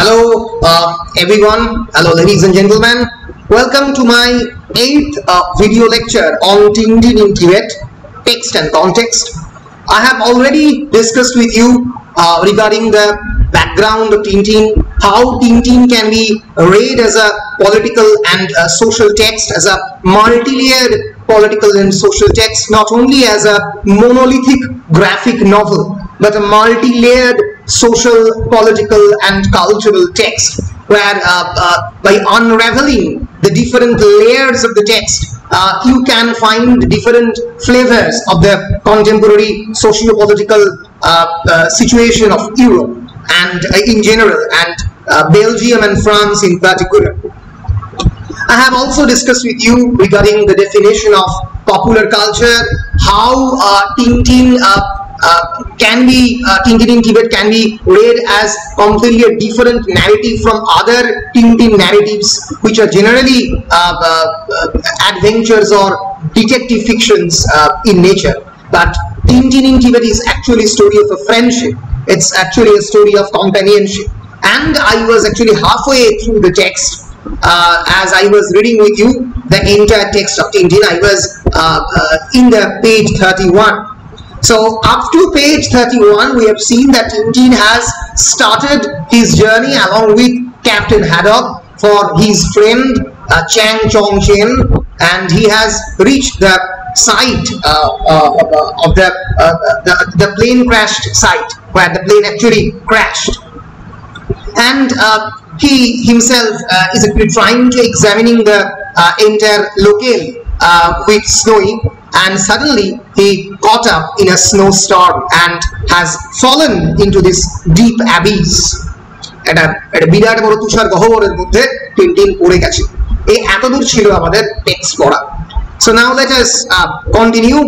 Hello everyone, hello ladies and gentlemen, welcome to my 8th video lecture on Tintin in Tibet, text and context. I have already discussed with you regarding the background of Tintin, how Tintin can be read as a political and social text, as a multi-layered political and social text, not only as a monolithic graphic novel, but a multi-layered social, political and cultural text, where by unraveling the different layers of the text, you can find different flavors of the contemporary socio-political situation of Europe and in general, and Belgium and France in particular. I have also discussed with you regarding the definition of popular culture, how Tintin in Tibet can be read as completely a different narrative from other Tintin narratives, which are generally adventures or detective fictions in nature. But Tintin in Tibet is actually a story of a friendship. It's actually a story of companionship. And I was actually halfway through the text. As I was reading with you the entire text of Tintin, I was in the page 31. So up to page 31, we have seen that Tintin has started his journey along with Captain Haddock for his friend Chang Chong Chen, and he has reached the site of the plane crashed site, where the plane actually crashed. And he himself is actually trying to examining the entire locale with Snowy, and suddenly he caught up in a snowstorm and has fallen into this deep abyss. বিরাট বড় তুষার গহ্বরের মধ্যে Tintin পড়ে গেছে। এই এতদূর ছিল আমাদের text পড়া। So now let us continue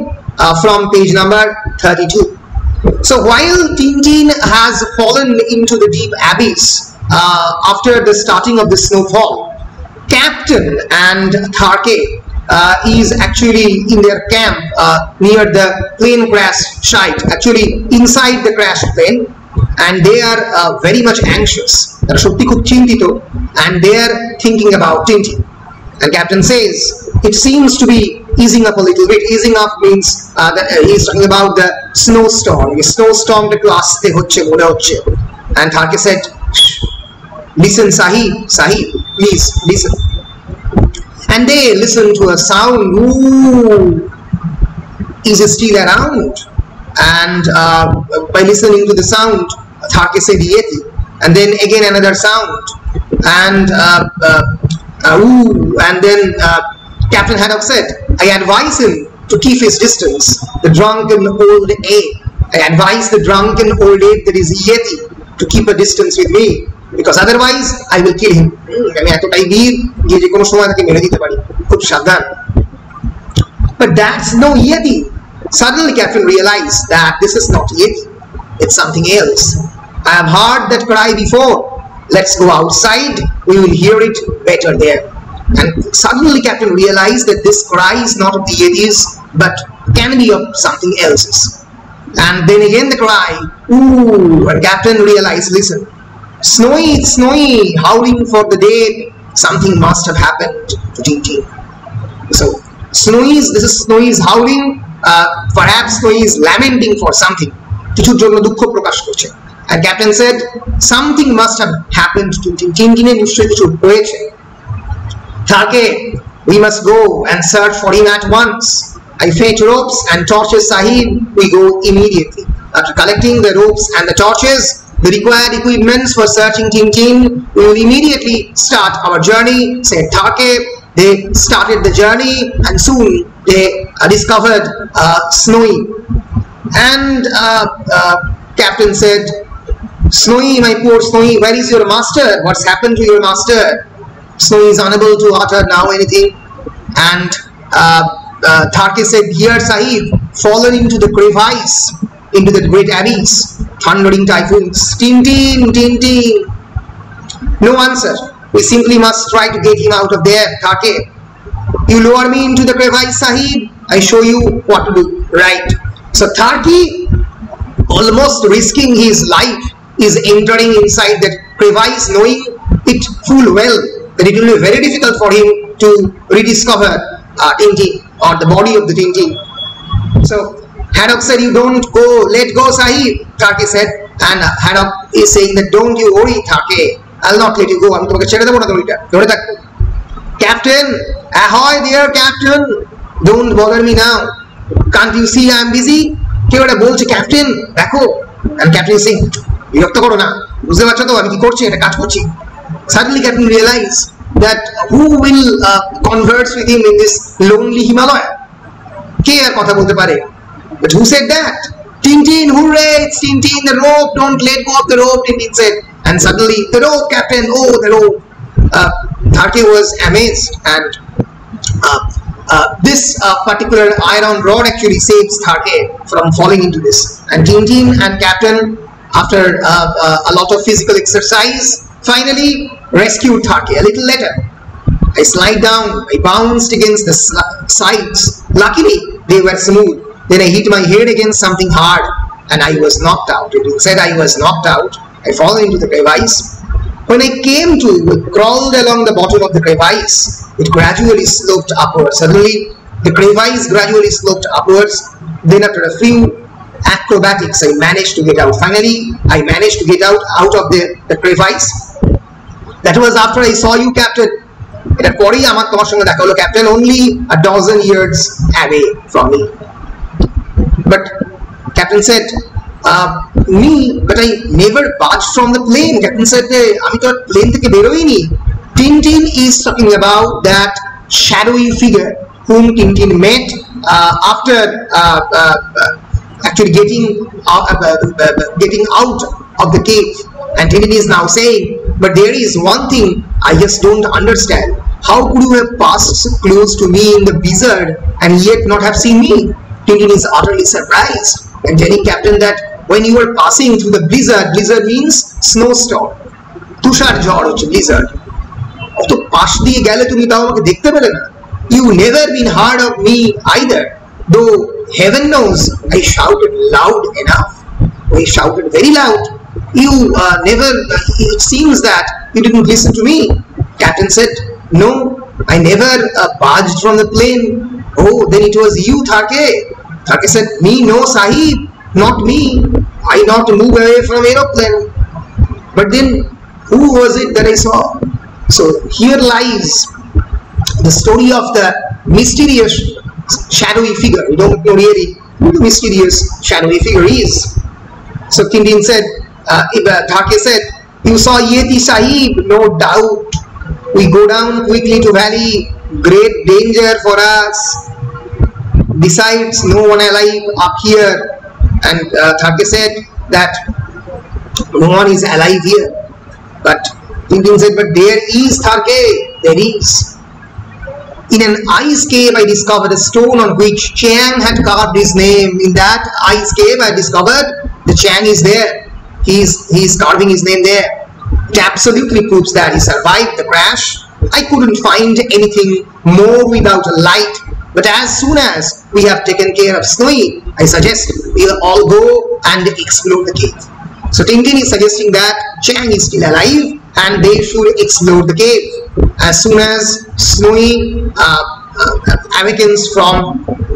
from page number 32. So while Tintin has fallen into the deep abyss after the starting of the snowfall, Captain and Tharke is actually in their camp near the plane crash site, actually inside the crashed plane, and they are very much anxious. And they are thinking about Tintin. And Captain says, it seems to be easing up a little bit. Easing up means that he's talking about the snowstorm. The snowstorm the class and Tharke said, listen Sahib, please listen. And they listen to a sound. Ooh, is it still around? And by listening to the sound, Tharke said Yeti. And then again another sound. And ooh, and then Captain Haddock said, I advise him to keep his distance, the drunken old ape. I advise the drunken old ape that is Yeti to keep a distance with me, because otherwise I will kill him. But that's no Yeti. Suddenly Captain realized that this is not Yeti, it's something else. I have heard that cry before. Let's go outside, we will hear it better there. And suddenly Captain realized that this cry is not of the Yetis, but can be of something else's. And then again the cry, ooh, and Captain realized, listen, Snowy, Snowy, howling for the dead, something must have happened to Tintin. So this is Snowy's howling, perhaps Snowy is lamenting for something. And Captain said, something must have happened to Tintin. Tharke, we must go and search for him at once. I fetch ropes and torches, Sahib. We go immediately. After collecting the ropes and the torches, the required equipments for searching Tintin, we will immediately start our journey, said Tharke. They started the journey, and soon they discovered Snowy. And Captain said, Snowy, my poor Snowy, where is your master? What's happened to your master? Snowy is unable to utter now anything. And Tharke said, here Sahib, fallen into the crevice, into the great abyss, thundering typhoons. Tintin, Tintin. No answer. We simply must try to get him out of there, Tharke. You lower me into the crevice, Sahib. I show you what to do. Right. So Tharke, almost risking his life, is entering inside that crevice, knowing it full well that it will be very difficult for him to rediscover Tintin or the body of the Tintin. So Haddock said, "You don't go, let go, Sahib," Tarke said, and Haddock is saying that, "Don't you worry, Tarke, I'll not let you go. আমি তোমাকে ছেড়ে দেব না, তুমি ধরে থাকো। Captain, ahoy there, Captain, don't bother me now. Can't you see I'm busy?" কেউ এটা বলছে, "ক্যাপ্টেন দেখো," and Captain is saying, "বিরক্ত করো না, বুঝতে পারছো তো আমি কি করছি, এটা কাজ করছি." Suddenly Captain realized that who will converse with him in this lonely Himalaya? কে আর কথা বলতে পারে? But who said that? "Tintin, hooray, it's Tintin, the rope, don't let go of the rope," Tintin said. And suddenly, "The rope, Captain, oh, the rope." Tarke was amazed, and this particular iron rod actually saves Tarke from falling into this. And Tintin and Captain, after a lot of physical exercise, finally rescued Tarke. A little later, I slide down, I bounced against the sides. Luckily, they were smooth. Then I hit my head against something hard, and I was knocked out. It said I was knocked out. I fall into the crevice. When I came to, crawled along the bottom of the crevice, it gradually sloped upwards. Suddenly, the crevice gradually sloped upwards. Then after a few acrobatics, I managed to get out. Finally, I managed to get out of the crevice. That was after I saw you, Captain. এটার পরেই আমার তোমার সঙ্গে দেখা হলো, Captain, only a dozen years away from me. But Captain said, "Me, but I never budged from the plane." Captain said, "আমি তো plane থেকে বেরোইনি." Tintin is talking about that shadowy figure whom Tintin met after actually getting out of the cave. And Tintin is now saying, "But there is one thing I just don't understand. How could you have passed so close to me in the blizzard and yet not have seen me?" Tintin is utterly surprised and telling Captain that when you were passing through the blizzard means snowstorm. তুষার ঝড় হচ্ছে blizzard. অত পাশ দিয়ে গেলে তুমি তাও আমাকে দেখতে পেলে না। You never been heard of me either, though heaven knows I shouted loud enough. I shouted very loud. You never, it seems that you didn't listen to me. Captain said, "No, I never budged from the plane." "Oh, then it was you, Tarke." Tarke said, "Me, no, Sahib, not me. I not move away from aeroplane." But then, who was it that I saw? So here lies the story of the mysterious shadowy figure. We don't know really who the mysterious shadowy figure is. So Tintin said, Tarke said, "You saw Yeti, Sahib, no doubt. We go down quickly to valley, great danger for us. Besides, no one alive up here." And Tarke said that no one is alive here. But Tintin said, "But there is, Tarke, there is. In an ice cave, I discovered a stone on which Chang had carved his name. In that ice cave, I discovered the Chang is there. He is carving his name there. It absolutely proves that he survived the crash. I couldn't find anything more without a light. But as soon as we have taken care of Snowy, I suggest we'll all go and explore the cave." So Tintin is suggesting that Chang is still alive and they should explore the cave. As soon as Snowy awakens from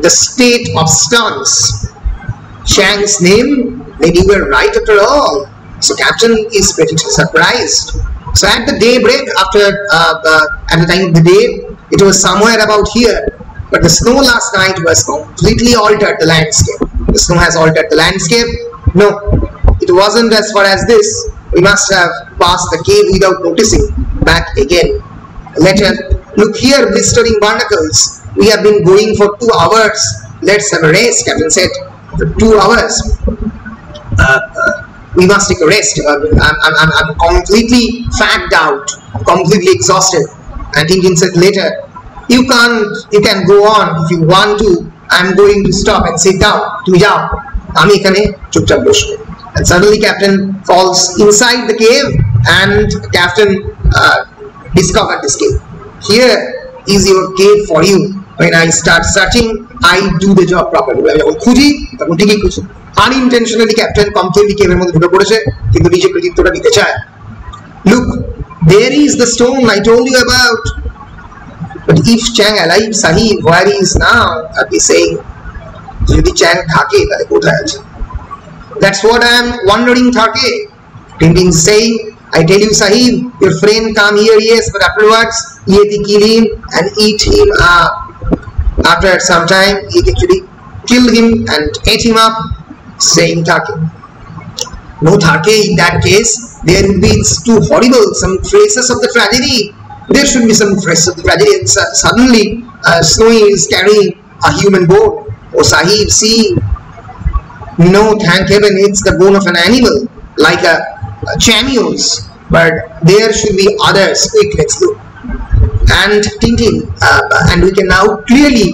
the state of stance, Chang's name, then you were right after all. So Captain is pretty surprised. So at the daybreak, at the time of the day, it was somewhere about here. But the snow last night was completely altered the landscape. The snow has altered the landscape. No, it wasn't as far as this. We must have passed the cave without noticing. Back again. Later, look here, blistering barnacles. We have been going for 2 hours. Let's have a rest, Captain said. For 2 hours. We must take a rest. I'm completely fagged out, completely exhausted. And Tintin said later, you can go on if you want to. I'm going to stop and sit down. তুমি যাও, আমি এখানে চুপচাপ বসবো। And suddenly Captain falls inside the cave, and Captain discovered this cave. Here is your cave for you. When I start searching, I do the job properly. যখন খুঁজি তখন ঠিকই খুঁজি। Unintentionally Captain completely cave এর মধ্যে ঢুকে পড়েছে, কিন্তু নিজে কৃতিত্বটা নিতে চায়। Look, there is the stone I told you about. But if Chang alive, Sahib, where he is now? I'll be saying, Jodi Chang thake, tale kothay ache? That's what I am wondering, Thake. Tintin saying, I tell you, Sahib, your friend come here, yes, but afterwards, Yeti kill him and eat him up. After some time, he actually killed him and ate him up, saying Thake. No, Thake, in that case, there would be, it's too horrible, some traces of the tragedy. There should be some traces of the tragedy. And suddenly, Snowy is carrying a human bone. Oh, Sahib, see, no, thank heaven, it's the bone of an animal, like a Chamio's, but there should be others. Quick, let's look. And Tintin, and we can now clearly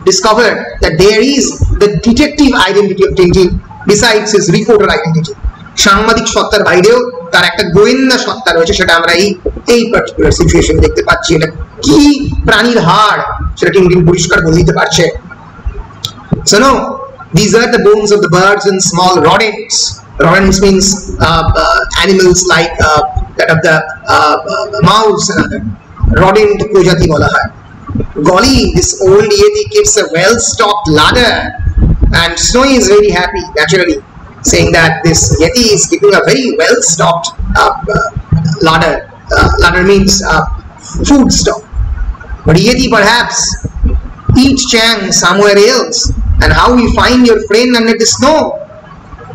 discover that there is the detective identity of Tintin besides his reporter identity. সাংবাদিক সত্তার বাইরেও তার একটা গোয়েন্দা সত্তা রয়েছে, সেটা আমরা এই পার্টিকুলার সিচুয়েশন দেখতে পাচ্ছি। এটা কি প্রাণীর হাড় সেটা টিনটিন পরিষ্কার বলে দিতে পারছে। So no, these are the bones of the birds and small rodents. Rodents means animals like that of the mouse and other. Rodent প্রজাতি বলা হয়। Golly, this old Yeti keeps a well-stocked larder, and Snowy is very happy, naturally, saying that this Yeti is keeping a very well-stocked larder. Larder means food stock. But Yeti perhaps eat Chang somewhere else. And how we find your friend under the snow?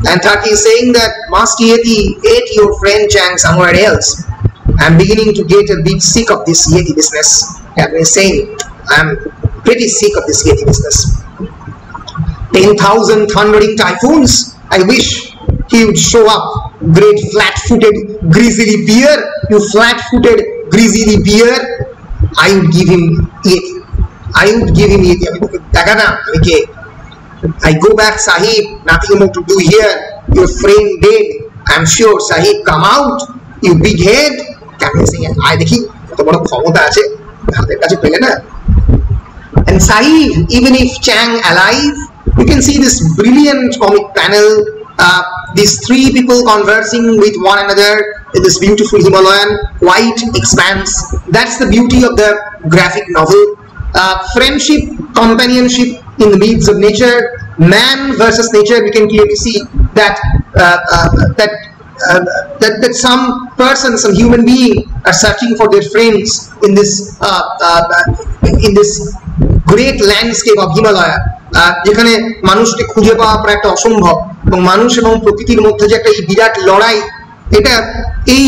And Thake is saying that Master Yeti ate your friend Chang somewhere else. I'm beginning to get a bit sick of this Yeti business. And he's saying, I'm pretty sick of this Yeti business. 10,000 thundering typhoons. I wish he would show up. Great flat-footed grizzly bear. You flat-footed grizzly bear. I would give him Yeti. I would give him Yeti. Okay. I go back, Sahib, nothing more to do here. Your friend dead. I'm sure, Sahib, come out. You big head. I think and Sahib, even if Chang alive, you can see this brilliant comic panel. These three people conversing with one another in this beautiful Himalayan white expanse. That's the beauty of the graphic novel. Friendship, companionship in the midst of nature, man versus nature. We can clearly see that that some person, some human being, are searching for their friends in this great landscape of Himalaya. যেখানে মানুষকে খুঁজে পাওয়া প্রায় একটা অসম্ভব, এবং মানুষ এবং প্রকৃতির মধ্যে যে একটা এই বিরাট লড়াই, এটা এই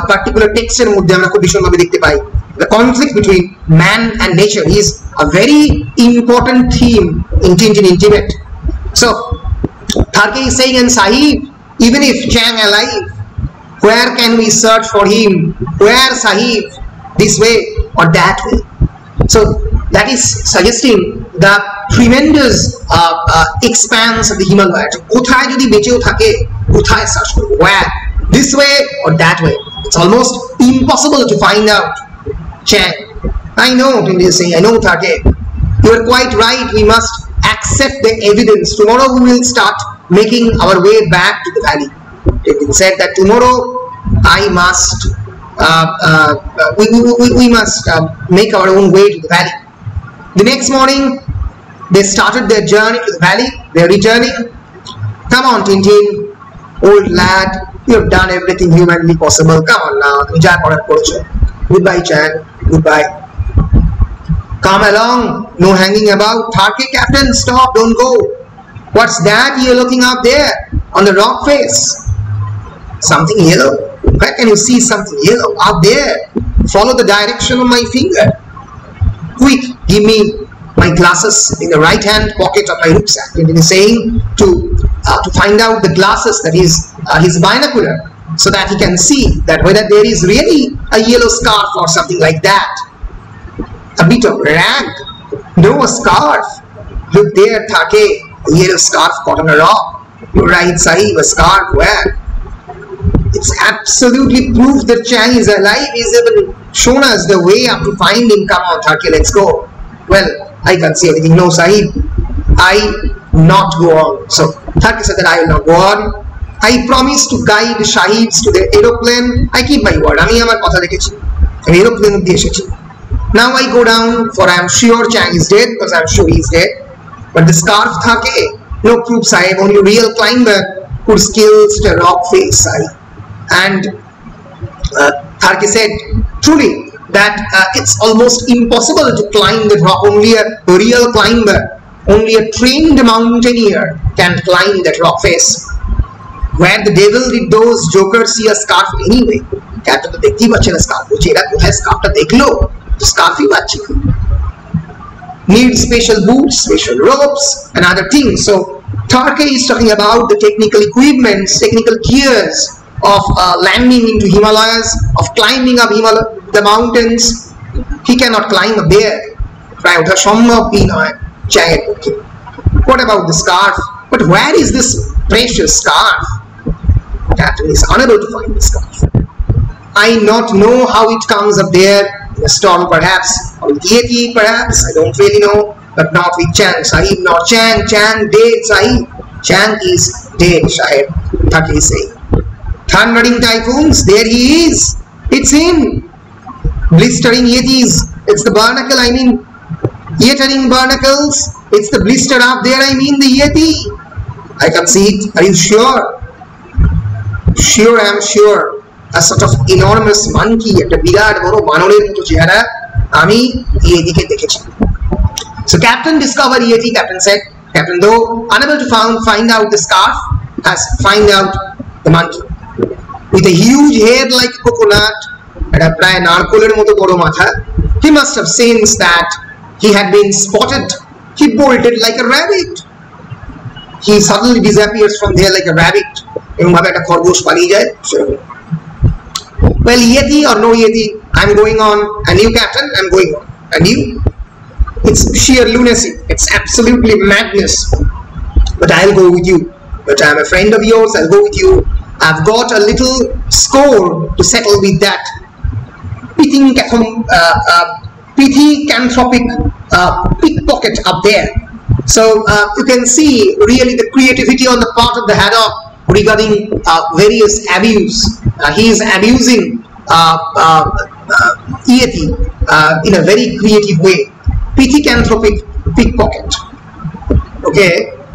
পার্টিকুলার টেক্সটের মধ্যে আমরা খুব ভীষণভাবে দেখতে পাই। The conflict between man and nature is a very important theme in Tintin in Tibet. So Thake is saying, and Sahib, even if Chang alive, where can we search for him? Where, Sahib? This way or that way? So that is suggesting the tremendous expanse of the Himalayas. Kothay jodi becheo thake, kothay search korbo? Where? This way or that way? It's almost impossible to find out Chang. I know, Tintin is saying, I know, Thake. You are quite right. We must accept the evidence. Tomorrow we will start making our way back to the valley. Tintin said that tomorrow I must, we must make our own way to the valley. The next morning, they started their journey to the valley. They are returning. Come on, Tintin, old lad. You have done everything humanly possible. Come on now. Goodbye, Chang. Goodbye. Come along. No hanging about. Thake, Captain, stop. Don't go. What's that you're looking up there on the rock face? Something yellow. Where can you see something yellow? Up there. Follow the direction of my finger. Quick, give me my glasses in the right hand pocket of my rucksack. And he is saying to find out the glasses, that is his binocular, so that he can see that whether there is really a yellow scarf or something like that. A bit of rag. No, a scarf. Look there, Thake, a yellow scarf caught on a rock. You're right, Sahib, a scarf. Where? It's absolutely proof that Chang is alive. He's even shown us the way up to find him. Come on, Thake, let's go. Well, I can't see anything. No, Sahib, I not go on. So Thake said that I will not go on. I promise to guide Shahids to the aeroplane. I keep my word. আমি আমার কথা রেখেছি। আমি aeroplane অবধি এসেছি। Now I go down, for I am sure Chang is dead, because I am sure he is dead. But the scarf thake, no proof, Sahib. Only real climber could scale such a rock face, Sahib. And Tharke said, truly, that it's almost impossible to climb that rock. Only a real climber, only a trained mountaineer can climb that rock face. Where the devil did those jokers see a scarf anyway? Captain to dekhti bachche na scarf. Boche era kothay scarf ta dekhlo, to scarf hi bachche. Need special boots, special ropes, and other things. So Tharke is talking about the technical equipments, technical gears of landing into Himalayas, of climbing up the mountains. He cannot climb a bear. What about the scarf? But where is this precious scarf? Captain is unable to find the scarf. I not know how it comes up there, in a storm perhaps, or with Yeti perhaps, I don't really know, but not with Chang Sahib, not Chang dead Sahib. Chang is dead, Sahib, Tharke is saying. Thundering typhoons, there he is, it's him. Blistering Yetis, it's the barnacle, I mean, Yetering barnacles, it's the blister up there, I mean the Yeti. I can see it, are you sure? Sure, I am sure. A sort of enormous monkey, একটা বিরাট বড় বানরের মতো চেহারা আমি এদিকে দেখেছি। So Captain discovered Yeti. Captain said, Captain though unable to find out the scarf, has find out the monkey with a huge head like coconut and a প্রায় নারকোলের মতো বড় মাথা. He must have sensed that he had been spotted. He bolted like a rabbit. He suddenly disappears from there like a rabbit. এবং ভাবে একটা খরগোশ পালিয়ে যায়। Well, Yeti or no Yeti, I'm going on, and you, Captain, I'm going on, and you? It's sheer lunacy, it's absolutely madness, but I'll go with you. But I'm a friend of yours, I'll go with you. I've got a little score to settle with that pithecanthropic pickpocket up there. So you can see really the creativity on the part of the haddock regarding various abuse. He is abusing Yeti in a very creative way. Pithecanthropic pickpocket. Okay,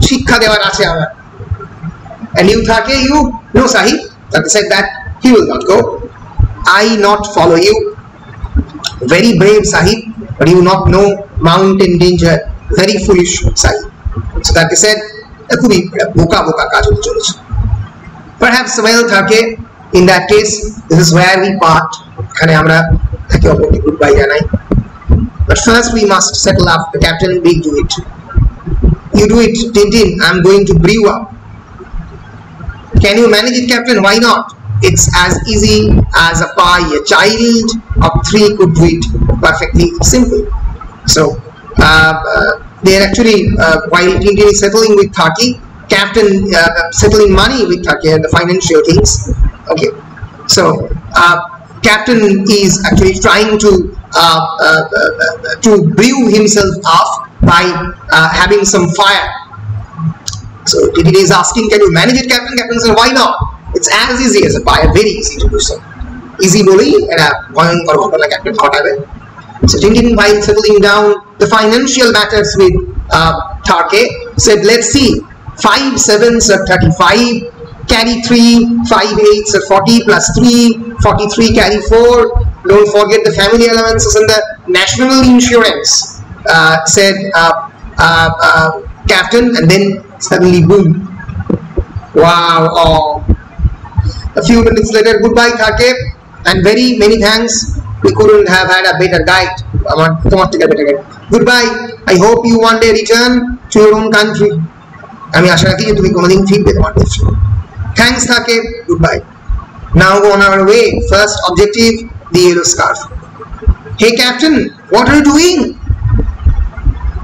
শিক্ষা দেওয়ার আছে আমার। And you Tharke, you no Sahib. Tharke said that he will not go. I not follow you. Very brave Sahib, but you not know mountain danger. Very foolish Sahib. So Tharke said, খুবই বোকা কাজ হতে চলেছে। Perhaps, well, Tharke, in that case, this is where we part. Goodbye, but first we must settle up. The Captain will do it. You do it, Tintin. I'm going to brew up. Can you manage it, Captain? Why not? It's as easy as a pie. A child of 3 could do it. Perfectly simple. So, they're actually, while Tintin is settling with Tharke, Captain settling money with Tharke, the financial things. Okay, so Captain is actually trying to brew himself off by having some fire. So Titi is asking, can you manage it, Captain? Captain says, why not? It's as easy as a fire, very easy to do so. Easy boli, and Captain Kotabe. So Tintin, while settling down the financial matters with Tharke, said, let's see. 5 7s are 35, carry 3, 5 8s are 40 plus 3, 43 carry 4. Don't forget the family allowances and the national insurance, said Captain, and then suddenly boom. Wow. Oh. A few minutes later, goodbye Tharke, and very many thanks. We couldn't have had a better guide. Goodbye. I hope you one day return to your own country. আমি আশা রাখি যে তুমি কোনোদিন ফিরবে তোমার দেশে। Thanks Tharke, goodbye. Now go on our way. First objective, the yellow scarf. Hey Captain, what are you doing?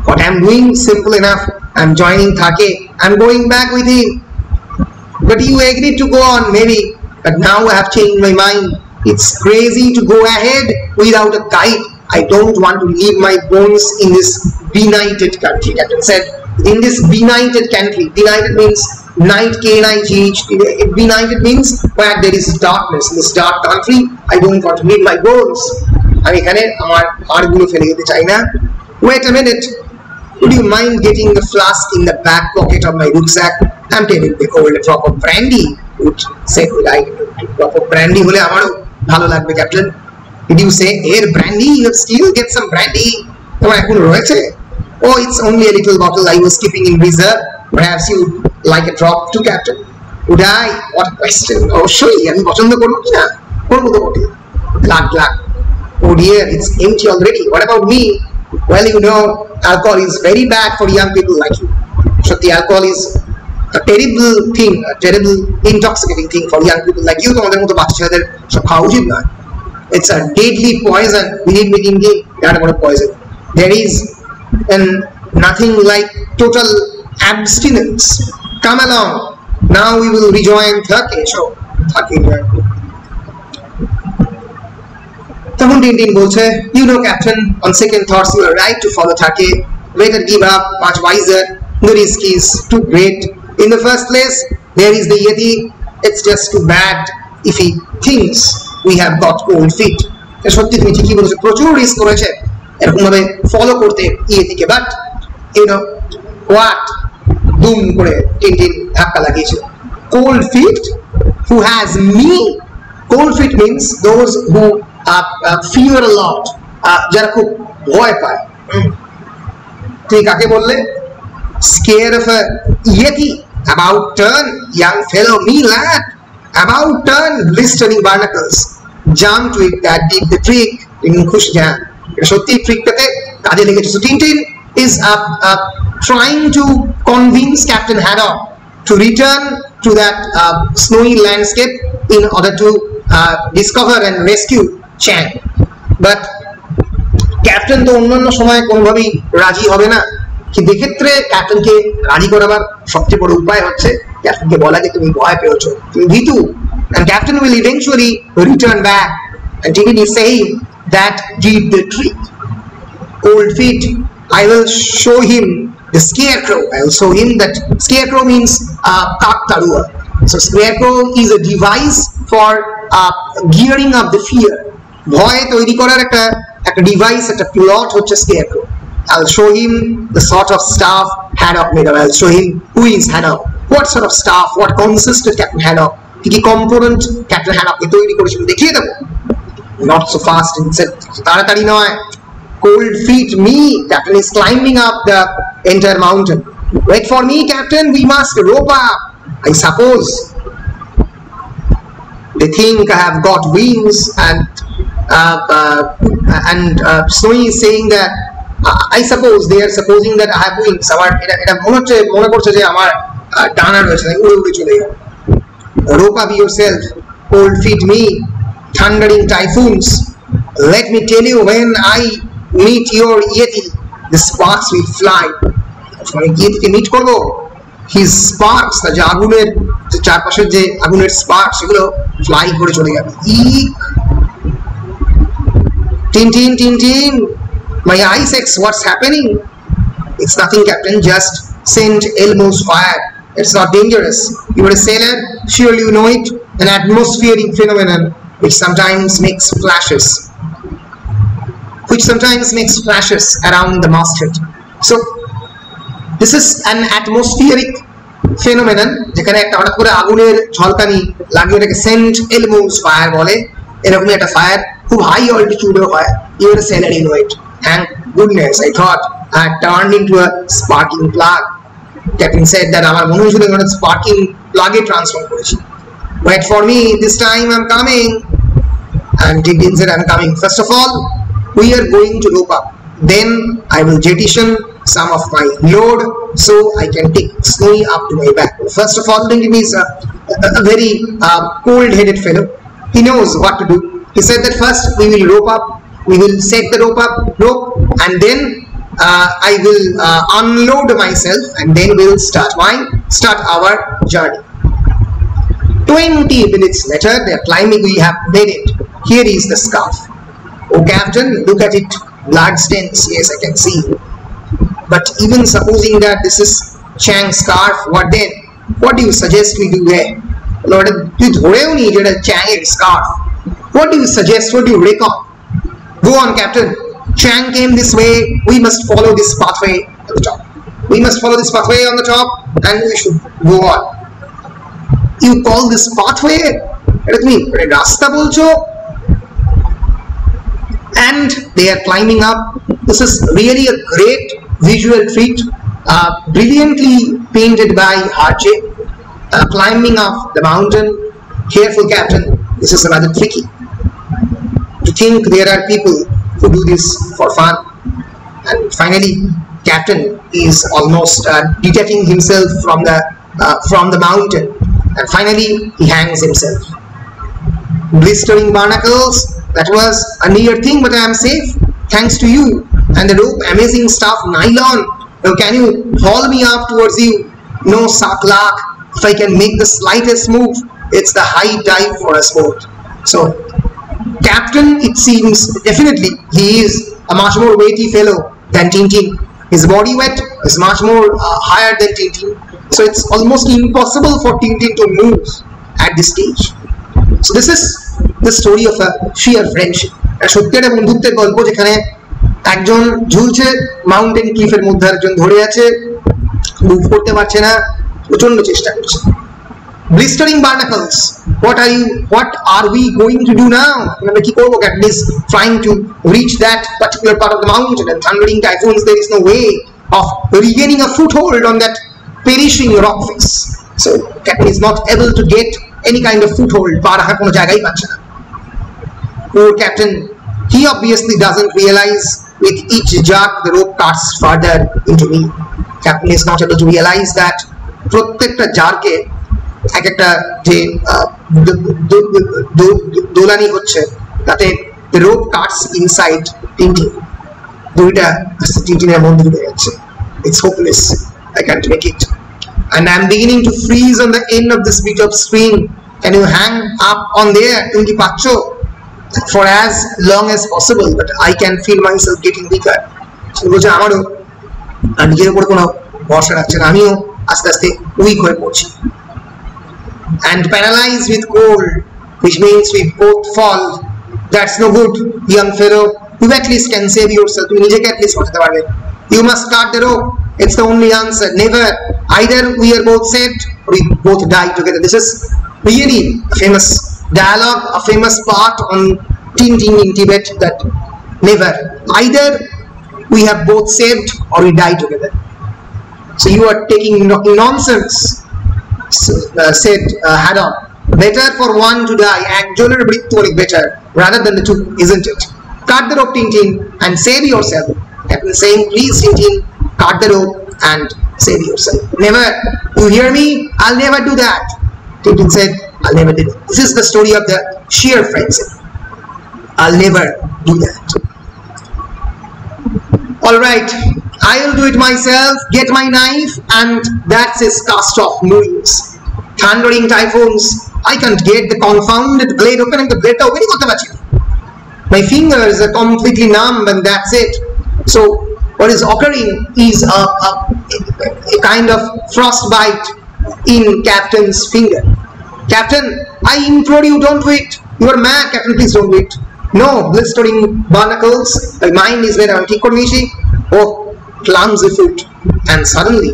What I'm doing, simple enough. I'm joining Tharke. I'm going back with him. But you agreed to go on, maybe. But now I have changed my mind. It's crazy to go ahead without a guide. I don't want to leave my bones in this benighted country, Captain said. In this benighted country, benighted means Night, K-N-I-G-H-T, benighted means where there is darkness. In this dark country, I don't want to meet my goals. আমি এখানে আমার হাড়গুলো ফেলে যেতে চাই না. Wait a minute. Would you mind getting the flask in the back pocket of my rucksack? I'm taking the cold drop of brandy. Would say, would I drop of brandy হলে আমারও ভালো লাগবে, Captain. Did you say air brandy? You have still get some brandy. তোমার এখন রয়েছে? Oh, it's only a little bottle I was keeping in reserve. Perhaps you like a drop too, Captain. Would I? What a question. অবশ্যই আমি পছন্দ করবো কি না? করবো তো বটে. Glad. Oh dear, it's empty already. What about me? Well, you know, alcohol is very bad for young people like you. So the alcohol is a terrible thing, a terrible intoxicating thing for young people like you. তোমাদের মতো বাচ্চাদের সব খাওয়া উচিত না. It's a deadly poison. Believe me, King, that about poison. There is nothing like total abstinence. Come along. Now we will rejoin Turkish. So, Turkish. তখন Tintin বলছে, you know, Captain, on second thoughts you are right to follow Turkey. Better give up, much wiser. The risk is too great. In the first place, there is the Yeti. It's just too bad if he thinks we have got cold feet. সত্যি তুমি ঠিকই বলেছো, প্রচুর risk করেছে এরকম ভাবে follow করতে ইয়েতিকে, বাট ইউ নো হোয়াট, দুম করে টিনটিন ধাক্কা লাগিয়েছিল। Cold feet, who has me? Cold feet means those who fear a lot, যারা খুব ভয় পায়। তুই কাকে বললে? Scared of a Yeti? About turn, young fellow, me lad. About turn, blistering barnacles. Jump to it that did the trick. Tintin খুশি, হ্যাঁ সত্যি ট্রিকটাতে কাজে লেগেছে। So Tintin is trying to convince Captain Haddock to return to that snowy landscape in order to discover and rescue Chang. But captain তো অন্যান্য সময় কোনোভাবেই রাজি হবে না, কিন্তু এক্ষেত্রে ক্যাপ্টেনকে রাজি করাবার সবচেয়ে বড় উপায় হচ্ছে ক্যাপ্টেনকে বলা যে তুমি ভয় পেয়েছো, তুমি ভীতু, and Captain will eventually return back, and Tintin is saying that did the trick. Cold feet, I will show him the scarecrow. I will show him that scarecrow means kaktarua. So scarecrow is a device for gearing up the fear. ভয় তৈরি করার একটা device, একটা plot হচ্ছে স্কেয়ারক্রো। I'll show him the sort of staff Haddock made up. I'll show him who is Haddock, what sort of staff, what consisted Captain Haddock, কি component captain হ্যাডককে তৈরি করেছিল দেখিয়ে দেবো। Not so fast, তাড়াতাড়ি নয়। Cold feet me, Captain is climbing up the entire mountain. Wait for me, Captain, we must rope up. I suppose they think I have got wings, and Snowy is saying that I suppose they are supposing that I have wings. আমার এটা মনে করছে যে আমার ডানা রয়েছে, উড়ে উড়ে চলে যাবে। Rope up yourself, cold feet me, thundering typhoons. Let me tell you, when I meet your Yeti, the sparks will fly. যখন Yetiকে মিট করবো, his sparks, যে আগুনের যে চারপাশের যে আগুনের স্পার্কস, সেগুলো ফ্লাই করে চলে যাবে। Tintin, my eyes ex, what's happening? It's nothing, Captain, just St. Elmo's fire. It's not dangerous. You are a sailor, surely you know it, an atmospheric phenomenon which sometimes makes flashes around the masthead. So this is an atmospheric phenomenon, যেখানে একটা হঠাৎ করে আগুনের ঝলকানি লাগিয়ে ওটাকে Saint এলমোস fire বলে। এরকম একটা ফায়ার খুব হাই অল্টিটিউডে হয়। You are a sailor, you know it. Thank goodness, I thought I had turned into a sparking plug. Captain said that আমার মনে হয়েছিল একটা স্পার্কিং প্লাগে ট্রান্সফর্ম করেছি। Wait for me, this time I'm coming. And Tintin said, I'm coming. First of all, we are going to rope up. Then I will jettison some of my load so I can take Snowy up to my back. First of all, Tintin is a very cold-headed fellow. He knows what to do. He said that first we will rope up, we will set the rope, and then I will unload myself, and then we will start our journey. 20 minutes later, they are climbing. We have made it. Here is the scarf. Oh, Captain, look at it. Blood stains. Yes, I can see. But even supposing that this is Chang's scarf, what then? what do you suggest we do here? Lord, you dhoreo ni jeta Chang scarf. What do you suggest? What do you reckon? Go on, Captain. Chang came this way. We must follow this pathway at the top. We must follow this pathway on the top, and we should go on. You call this pathway? Let me rasta bolcho. And they are climbing up. This is really a great visual treat, brilliantly painted by RJ. Climbing up the mountain. Careful, Captain. This is rather tricky. To think there are people who do this for fun. And finally, Captain is almost detaching himself from the mountain, and finally he hangs himself. Blistering barnacles. That was a near thing, but I am safe thanks to you. And the rope, amazing stuff, nylon. Now can you haul me up towards you? No saklak. If I can make the slightest move, it's the high dive for us both. So, Captain, it seems definitely he is a much more weighty fellow than Tintin. His body weight is much more higher than Tintin. So it's almost impossible for Tintin to move at this stage. So this is the story of a sheer friendship. সত্যি একটা বন্ধুত্বের গল্প যেখানে একজন ঝুলছে mountain ক্লিফের মধ্যে, একজন ধরে আছে, মুভ করতে পারছে না, প্রচন্ড চেষ্টা করছে। Blistering barnacles. What are we going to do now? আমরা কি করব? Captain is trying to reach that particular part of the mountain, and thundering typhoons, there is no way of regaining a foothold on that perishing rock face. So Captain is not able to get any kind of foothold. পা রাখার কোনো জায়গাই পাচ্ছে না। Poor Captain, he obviously doesn't realize with each jerk the rope cuts further into me. Captain is not able to realize that প্রত্যেকটা জার্কে এক একটা যে দোলানি হচ্ছে তাতে the rope cuts inside Tintin. দুইটা টিনটিনের মধ্যে ঢুকে যাচ্ছে। It's hopeless. I can't make it. And I'm beginning to freeze on the end of this bit of string. Can you hang up on there? তুমি কি পাচ্ছ? For as long as possible, but I can feel myself getting weaker. বলছে আমারও আর নিজের উপর কোনো ভরসা রাখছে না, আমিও আস্তে আস্তে উইক হয়ে পড়ছি। And paralyzed with cold, which means we both fall. That's no good, young fellow. You at least can save yourself. তুমি নিজেকে at least বাঁচাতে পারবে। You must cut the rope. It's the only answer. Never. Either we are both saved or we both die together. This is really a famous dialogue, a famous part on Tintin in Tibet, that never. Either we have both saved or we die together. So you are taking nonsense, said Hadon. Better for one to die, একজনের মৃত্যু অনেক better, rather than the two, isn't it? Cut the rope, Tintin, and save yourself. Captain saying, please, Tintin, cut the rope and save yourself. Never. You hear me? I'll never do that. Tintin said, I'll never do that. This is the story of the sheer friendship. I'll never do that. All right, I'll do it myself. Get my knife, and that's his cast-off moves. Thundering typhoons. I can't get the confounded blade open, and the blade open. My fingers are completely numb, and that's it. So what is occurring is a kind of frostbite in Captain's finger. Captain, I implore you, don't wait. You are mad, Captain, please don't wait. No, blistering barnacles. My mind is where I'm Tikonishi. Oh, clumsy foot. And suddenly,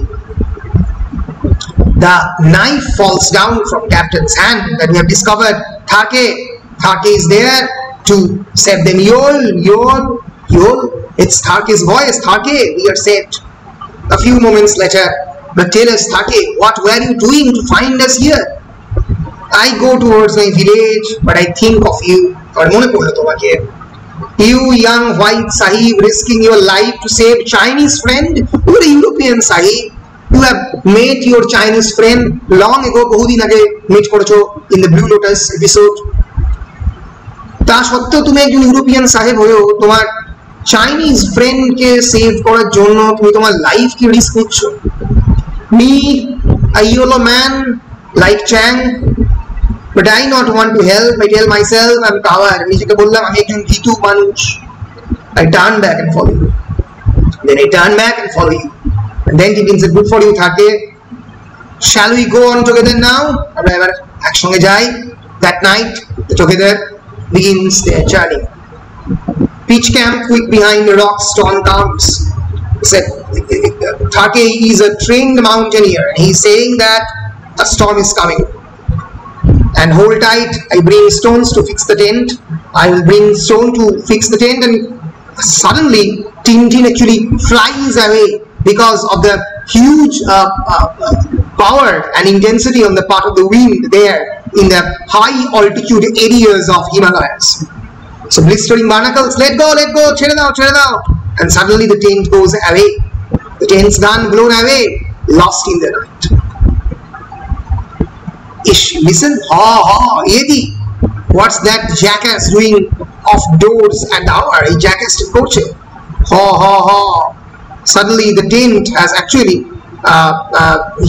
the knife falls down from Captain's hand, and we have discovered Tharke is there to save them. Yol. It's Tharke's voice. Tharke, we are saved. A few moments later, but tell us, Tharke, what were you doing to find us here? I go towards my village, but I think of you. You young white Sahib risking your life to save Chinese friend. You are a European Sahib. You have met your Chinese friend long ago. বহুদিন আগে meet করেছো in the Blue Lotus episode. তা সত্ত্বেও তুমি একজন European সাহেব হয়েও তোমার চাইনিজ ফ্রেন্ডকে সেভ করার জন্য তুমি তোমার লাইফ কি রিস্ক নিচ্ছ? Me, a YOLO man like Chang, but I not want to help. I tell myself I'm coward. নিজেকে বললাম আমি একজন ভীতু মানুষ। I turn back and follow you. Then I turn back and follow you. And then Tintin said, good for you, Tharke. shall we go on together now? আমরা এবার একসঙ্গে যাই. That night the together begins their journey. Pitch camp quick behind the rocks, storm comes. He said Thake is a trained mountaineer and he's saying that a storm is coming. And hold tight, I bring stones to fix the tent. I will bring stone to fix the tent. And suddenly Tintin actually flies away because of the huge power and intensity on the part of the wind there in the high altitude areas of Himalayas. So blistering barnacles, let go, chhede dao. And suddenly the tent goes away. The tent's gone, blown away, lost in the night. Ish, listen, Yeti, what's that jackass doing off doors at the hour? A jackass to coach it. Suddenly the tent has actually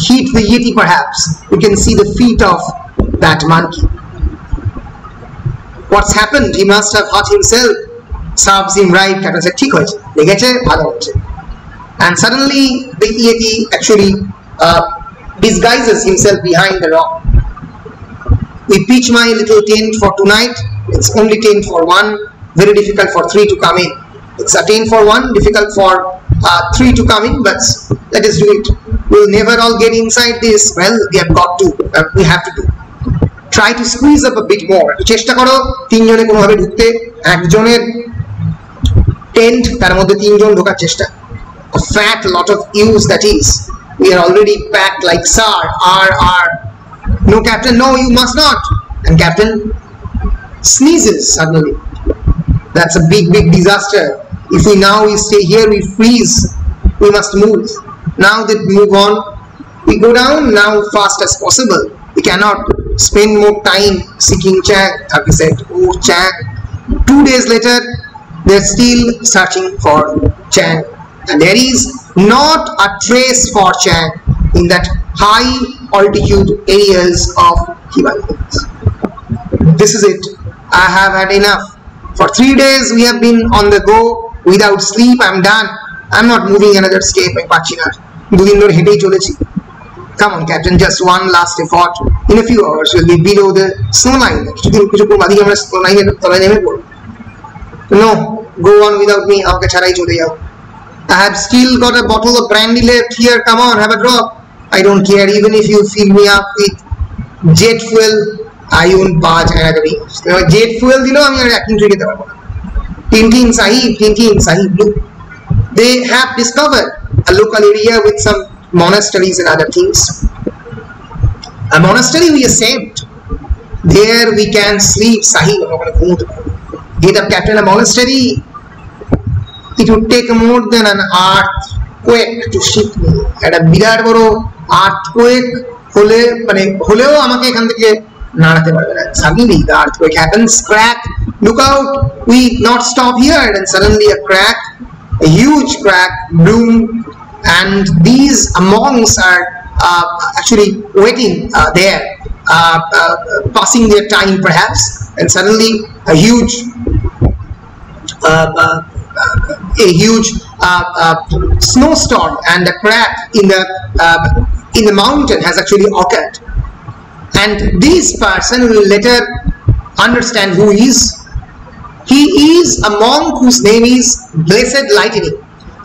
hit the Yeti perhaps. You can see the feet of that monkey. What's happened? He must have hurt himself. Serves him right. Captain said, "Thik hoyeche, legeche, bhalo hoyeche." And suddenly the Yeti actually disguises himself behind the rock. We pitch my little tent for tonight. It's only tent for one. Very difficult for three to come in. It's a tent for one, difficult for three to come in. But let us do it. We'll never all get inside this. Well, we have got to. We have to do. Try to squeeze up a bit more. চেষ্টা করো তিনজনে কোনোভাবে ঢুকতে. একজনের tent তার মধ্যে তিনজন ঢোকার চেষ্টা. A fat lot of use that is. We are already packed like SAR. No, Captain, no, you must not. And Captain sneezes suddenly. That's a big disaster. If we stay here, we freeze. We must move. Now that we move on, we go down now fast as possible. We cannot spend more time seeking Chang. Thake said, oh Chang. 2 days later, they're still searching for Chang. And there is not a trace for Chang in that high altitude areas of Himalayas. This is it. I have had enough. For 3 days we have been on the go without sleep. I'm done. I'm not moving another step. I পাচ্ছি না. দুদিন ধরে হেঁটেই চলেছি. Come on, Captain, just one last effort. In a few hours we'll be below the snow line. কিছুক্ষণ বাদেই আমরা snow line এর তলায় নেমে পড়ব. No, go on without me. আমাকে ছাড়াই চলে যাও. I have still got a bottle of brandy left here. Come on, have a drop. I don't care even if you fill me up with jet fuel. I won't budge. Jet fuel দিলেও আমি আর একদিন খেতে পারবো না. Tintin Sahib, look. They have discovered a local area with some monasteries and other things. A monastery we are saved. There we can sleep. Sahib, get up, Captain. A monastery. It would take more than an earthquake to ship me. At a বিরাট বড় earthquake হলেও আমাকে এখান থেকে নাড়াতে পারবে না. Suddenly the earthquake happens. Crack. Look out. We not stop here. And suddenly a crack, a huge crack, boom. And these monks are actually waiting there, passing their time perhaps. And suddenly a huge snowstorm and a crack in the mountain has actually occurred. And this person will later understand who he is. He is a monk whose name is Blessed Lightning.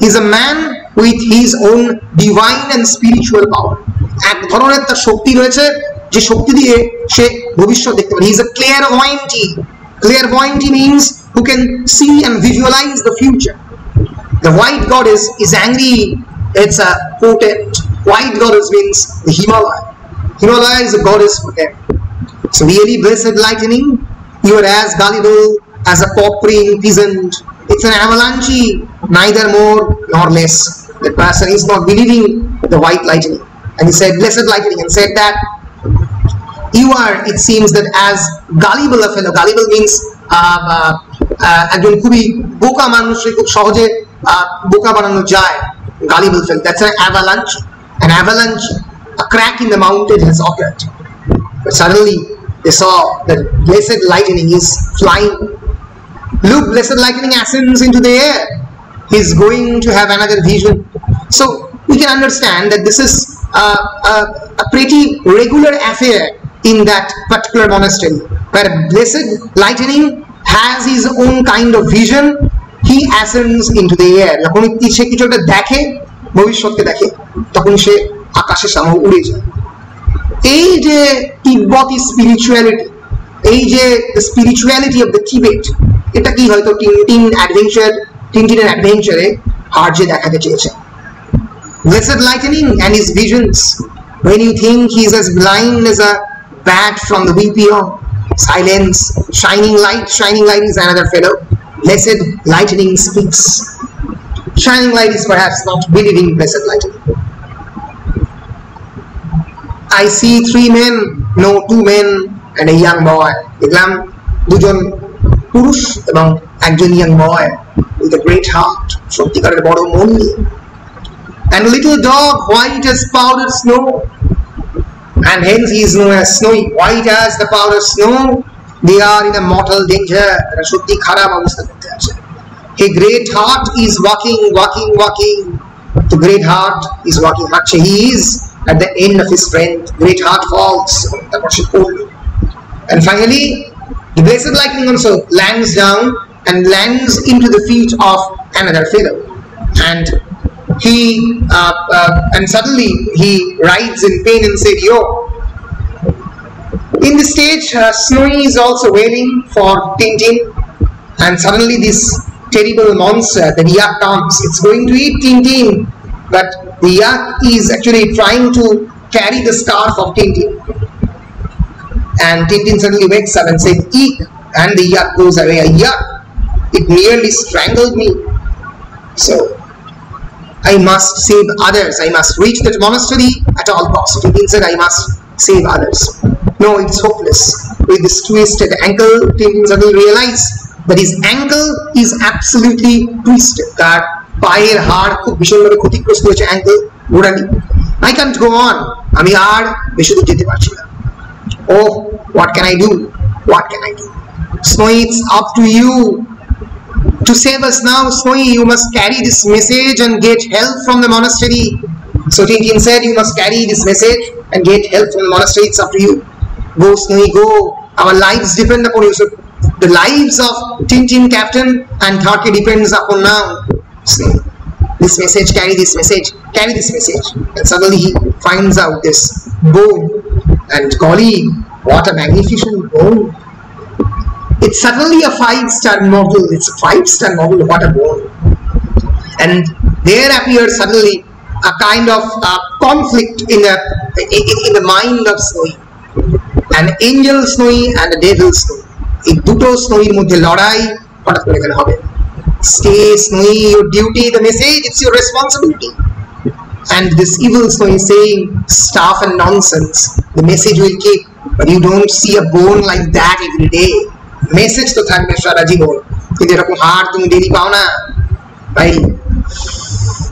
He is a man with his own divine and spiritual power. এক ধরনের তার শক্তি রয়েছে যে শক্তি দিয়ে সে ভবিষ্যৎ দেখতে পারে. He is a clairvoyant. Clairvoyant means who can see and visualize the future. The white goddess is angry. It's a potent. White goddess means the Himalaya. Himalaya is a goddess for them. So really, Blessed Lightning, you are as gullible as a paupering peasant. It's an avalanche, neither more nor less. The person is not believing the white lightning. And he said, Blessed Lightning, and said that you are, it seems that as gullible a fellow. Gullible means একজন খুবই বোকা মানুষকে খুব সহজে বোকা বানানো যায়. Gullible fellow. That's an avalanche. An avalanche, a crack in the mountain has occurred. But suddenly they saw that Blessed Lightning is flying. Look, Blessed Lightning ascends into the air. He's going to have another vision. So we can understand that this is a pretty regular affair in that particular monastery, where Blessed Lightning has his own kind of vision. He ascends into the air. যখন সে কিছু একটা দেখে, ভবিষ্যৎকে দেখে, তখন সে আকাশে সামনে উড়ে যায়। এই যে তিব্বতী স্পিরিচুয়ালিটি, এই যে স্পিরিচুয়ালিটি অফ দ্য টিবেট, এটা কি হয়তো টিনটিনের অ্যাডভেঞ্চারে আরজে দেখাতে চেয়েছে। Blessed Lightning and his visions, when you think he is as blind as a bat from the VPO, silence, shining light is another fellow. Blessed Lightning speaks. Shining light is perhaps not believing Blessed Lightning. I see 3 men, no 2 men and a young boy. দেখলাম দুজন পুরুষ এবং একজন young boy with a great heart, সত্যিকারের বড় মন নিয়ে। And a little dog, white as powdered snow, and hence he is known as Snowy. White as the powdered snow, they are in a mortal danger. সত্যি খারাপ অবস্থা করতে আছে। A great heart is walking. The great heart is walking. He is at the end of his strength. Great heart falls. And finally, the Blessed Lightning also lands down and lands into the feet of another fellow. And and suddenly he writhes in pain and said, "Yo." In the stage, Snowy is also waiting for Tintin, and suddenly this terrible monster, the yak, comes. It's going to eat Tintin, but the yak is actually trying to carry the scarf of Tintin. And Tintin suddenly wakes up and says, "Eek," and the yak goes away. A yak, it nearly strangled me. So I must save others. I must reach that monastery at all costs. Tintin said, "I must save others." No, it's hopeless. With this twisted ankle, Tintin suddenly realized that his ankle is absolutely twisted. তার পায়ের হাড় খুব ভীষণভাবে ক্ষতিগ্রস্ত হয়েছে, ankle গোড়ালি। I can't go on. আমি আর বেশি দূর যেতে পারছি না। Oh, what can I do? What can I do? Snowy, it's up to you to save us now. Snowy, you must carry this message and get help from the monastery. So Tintin said, "You must carry this message and get help from the monastery. It's up to you. Go, Snowy, go. Our lives depend upon you." So the lives of Tintin, Captain, and Tharke depends upon now. Snowy, this message, carry this message, carry this message. And suddenly he finds out this bone, and golly, what a magnificent bone! It's suddenly a 5-star model. It's a 5-star model. What a bone! And there appears suddenly a kind of conflict in the mind of Snowy. An angel Snowy and a devil Snowy. এই দুটো Snowyর মধ্যে লড়াই হঠাৎ করে কেন হবে? Stay, Snowy, your duty, the message, it's your responsibility. And this evil Snowy is saying, "Stuff and nonsense. The message will keep, but you don't see a bone like that every day. Message তো থাকবে সারা জীবন, কিন্তু এরকম হাড় তুমি daily পাও না."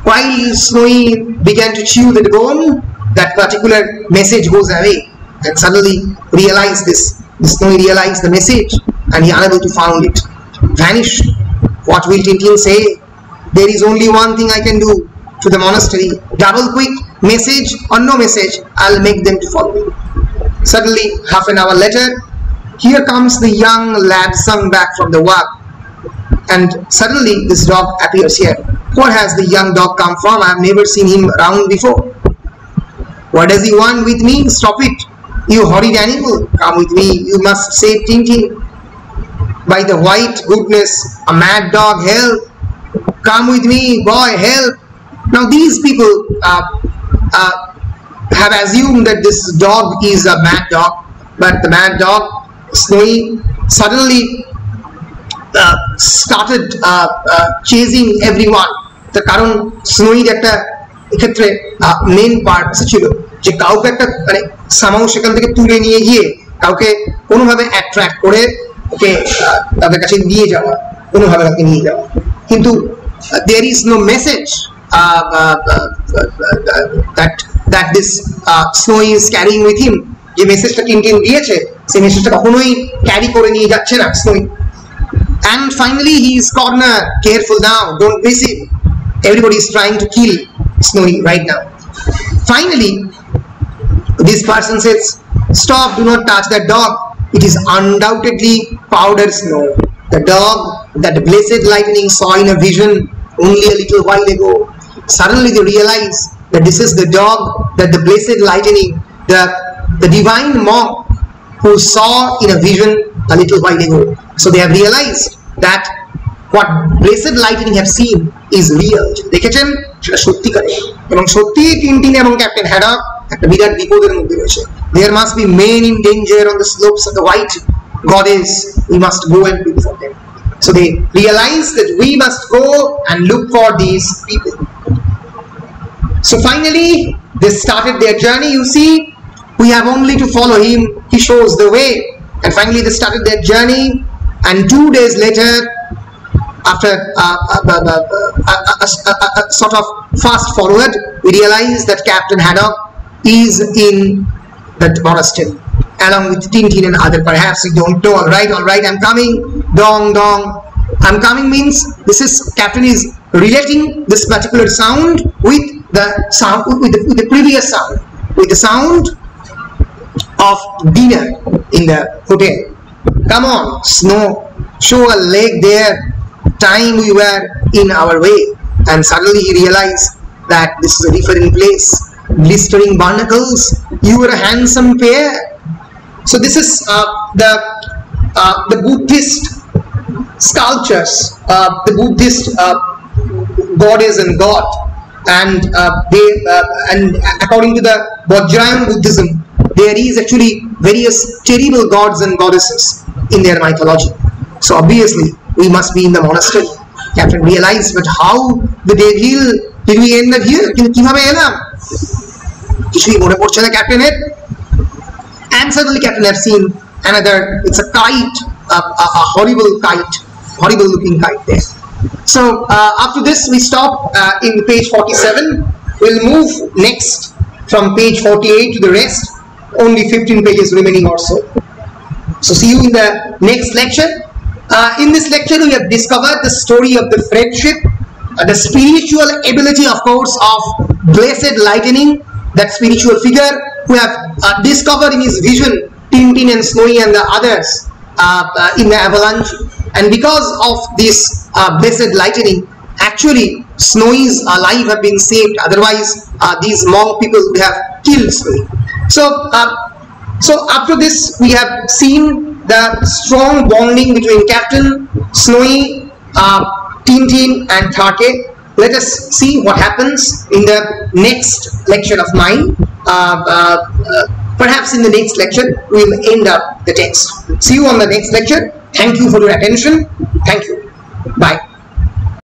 While Snowy began to chew the bone, that particular message goes away, and suddenly Snowy realized the message, and he unable to found it, vanished. What will Tintin say? There is only one thing I can do to the monastery. Double quick, message or no message, I'll make them to follow me. Suddenly, half an hour later, here comes the young lad sung back from the walk, and suddenly this dog appears here. Where has the young dog come from? I have never seen him around before. What does he want with me? Stop it, you horrid animal. Come with me, you must save Tintin. By the white goodness, a mad dog, help. Come with me, boy, help. Now these people have assumed that this dog is a mad dog, but the mad dog, Snowy, suddenly started chasing everyone. The কারণ Snowyর একটা এক্ষেত্রে main parts ছিল যে কাউকে একটা মানে সামাও সেখান থেকে তুলে নিয়ে গিয়ে কাউকে কোনোভাবে অ্যাট্রাক্ট করে ওকে তাদের কাছে নিয়ে যাওয়া, কোনোভাবে তাকে নিয়ে যাওয়া। কিন্তু there is no message that this Snowy is carrying with him. যে মেসেজটা Tintin দিয়েছে সেই মেসেজটা কখনোই ক্যারি করে নিয়ে যাচ্ছে না Snowy। And finally he is cornered. Careful now, don't miss him. Everybody is trying to kill Snowy right now. Finally, this person says, stop, do not touch that dog. It is undoubtedly powdered snow. The dog that the blessed lightning saw in a vision only a little while ago. Suddenly they realize that this is the dog that the blessed lightning, the divine monk who saw in a vision a little while ago. So they have realized that what blessed lightning have seen is real. দেখেছেন সেটা সত্যিকারে এবং সত্যি Tintin এবং captain Haddock একটা বিরাট বিপদের মধ্যে রয়েছে. There must be men in danger on the slopes of the white goddess. We must go and look for them. So they realize that we must go and look for these people. So finally they started their journey. You see, we have only to follow him. He shows the way. And finally they started their journey, and 2 days later, after a sort of fast forward, we realize that Captain Haddock is in that monastery along with Tintin and other. Perhaps you don't know. All right, I'm coming. Dong dong, I'm coming means this is Captain is relating this particular sound with the sound with the previous sound, with the sound of dinner in the hotel. Come on, Snow, show a leg there. Time we were in our way, and suddenly he realized that this is a different place. Blistering barnacles, you were a handsome pair. So this is the Buddhist sculptures, the Buddhist goddess and god, and and according to the Vajrayana Buddhism, there is actually various terrible gods and goddesses in their mythology. So obviously we must be in the monastery. Captain realized, but how the devil did we end up here? কিভাবে এলাম? কিছুই মনে পড়ছে না ক্যাপ্টেনের। And suddenly Captain have seen another. It's a kite, a horrible kite, horrible looking kite there. So after this we stop in page 47. We'll move next from page 48 to the rest. Only 15 pages remaining or so. So see you in the next lecture. In this lecture we have discovered the story of the friendship, the spiritual ability of course of blessed lightning, that spiritual figure who have discovered in his vision Tintin and Snowy and the others in the avalanche, and because of this blessed lightning actually Snowy's life have been saved. Otherwise these monk people would have killed Snowy. So after this we have seen the strong bonding between Captain, Snowy, Tintin and Tharke. Let us see what happens in the next lecture of mine. Perhaps in the next lecture we will end up the text. See you on the next lecture. Thank you for your attention. Thank you.